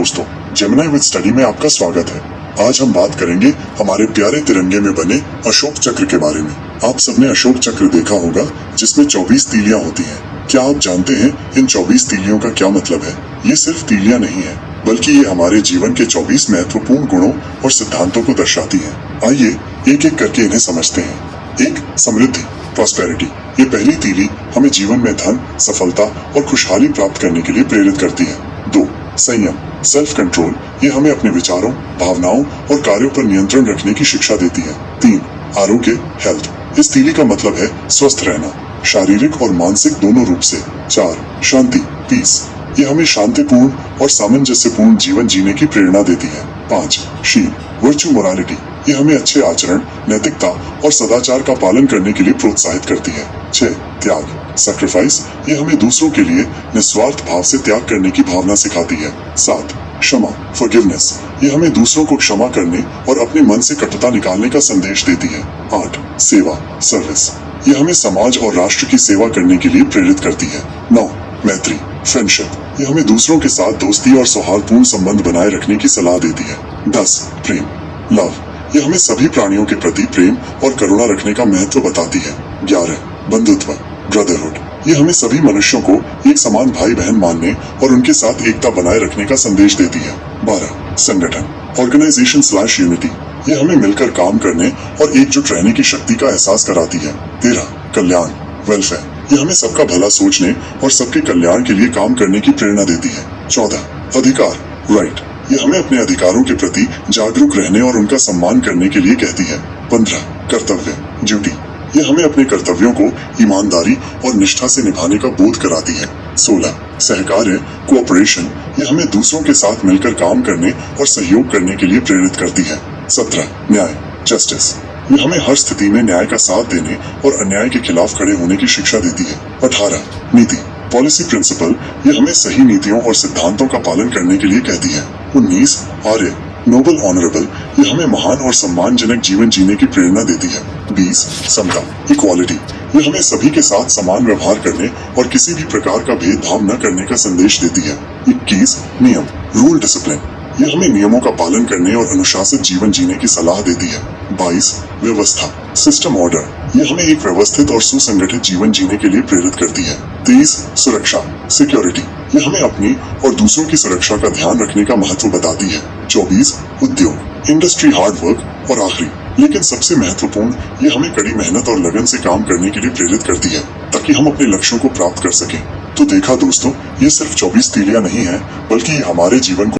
दोस्तों, Gemini with study में आपका स्वागत है। आज हम बात करेंगे हमारे प्यारे तिरंगे में बने अशोक चक्र के बारे में। आप सबने अशोक चक्र देखा होगा जिसमें 24 तीलियां होती हैं। क्या आप जानते हैं इन 24 तीलियों का क्या मतलब है? ये सिर्फ तीलियां नहीं है, बल्कि ये हमारे जीवन के 24 महत्वपूर्ण गुणों और सिद्धांतों को दर्शाती है। आइए एक एक करके इन्हें समझते हैं। एक, समृद्धि, प्रॉस्पेरिटी। ये पहली तीली हमें जीवन में धन, सफलता और खुशहाली प्राप्त करने के लिए प्रेरित करती है। 2, संयम, सेल्फ कंट्रोल। ये हमें अपने विचारों, भावनाओं और कार्यों पर नियंत्रण रखने की शिक्षा देती है। 3, आरोग्य, हेल्थ। इस तीली का मतलब है स्वस्थ रहना, शारीरिक और मानसिक दोनों रूप से। 4, शांति, पीस। ये हमें शांतिपूर्ण और सामंजस्यपूर्ण जीवन जीने की प्रेरणा देती है। 5, शील, वर्चू, मोरालिटी। ये हमें अच्छे आचरण, नैतिकता और सदाचार का पालन करने के लिए प्रोत्साहित करती है। 6, त्याग, सैक्रिफाइस। ये हमें दूसरों के लिए निस्वार्थ भाव से त्याग करने की भावना सिखाती है। 7, क्षमा, फॉरगिवनेस। ये हमें दूसरों को क्षमा करने और अपने मन से कटुता निकालने का संदेश देती है। 8, सेवा, सर्विस। ये हमें समाज और राष्ट्र की सेवा करने के लिए प्रेरित करती है। 9, मैत्री, फ्रेंडशिप। ये हमें दूसरों के साथ दोस्ती और सौहार्दपूर्ण संबंध बनाए रखने की सलाह देती है। 10, प्रेम, लव। ये हमें सभी प्राणियों के प्रति प्रेम और करुणा रखने का महत्व बताती है। 11, बंधुत्व, ब्रदरहुड। ये हमें सभी मनुष्यों को एक समान भाई बहन मानने और उनके साथ एकता बनाए रखने का संदेश देती है। 12, संगठन, ऑर्गेनाइजेशन/यूनिटी। ये हमें मिलकर काम करने और एकजुट रहने की शक्ति का एहसास कराती है। 13, कल्याण, वेलफेयर। ये हमें सबका भला सोचने और सबके कल्याण के लिए काम करने की प्रेरणा देती है। 14, अधिकार, राइट। ये हमें अपने अधिकारों के प्रति जागरूक रहने और उनका सम्मान करने के लिए कहती है। 15, कर्तव्य, ड्यूटी। ये हमें अपने कर्तव्यों को ईमानदारी और निष्ठा से निभाने का बोध कराती है। 16, सहकार्य, कोऑपरेशन। ये हमें दूसरों के साथ मिलकर काम करने और सहयोग करने के लिए प्रेरित करती है। 17, न्याय, जस्टिस। ये हमें हर स्थिति में न्याय का साथ देने और अन्याय के खिलाफ खड़े होने की शिक्षा देती है। 18, नीति, पॉलिसी प्रिंसिपल। ये हमें सही नीतियों और सिद्धांतों का पालन करने के लिए कहती है। 19, आर्य, नोबल, ऑनरेबल। ये हमें महान और सम्मानजनक जीवन जीने की प्रेरणा देती है। 20, समता, इक्वालिटी। ये हमें सभी के साथ समान व्यवहार करने और किसी भी प्रकार का भेदभाव न करने का संदेश देती है। 21, नियम, रूल, डिसिप्लिन। ये हमें नियमों का पालन करने और अनुशासित जीवन जीने की सलाह देती है। 22, व्यवस्था, सिस्टम, ऑर्डर। ये हमें एक व्यवस्थित और सुसंगठित जीवन जीने के लिए प्रेरित करती है। 23, सुरक्षा, सिक्योरिटी। ये हमें अपनी और दूसरों की सुरक्षा का ध्यान रखने का महत्व बताती है। 24, उद्योग, इंडस्ट्री, हार्ड वर्क। और आखिरी लेकिन सबसे महत्वपूर्ण, ये हमें कड़ी मेहनत और लगन से काम करने के लिए प्रेरित करती है ताकि हम अपने लक्ष्यों को प्राप्त कर सकें। तो देखा दोस्तों, ये सिर्फ 24 तीलियां नहीं है, बल्कि ये हमारे जीवन को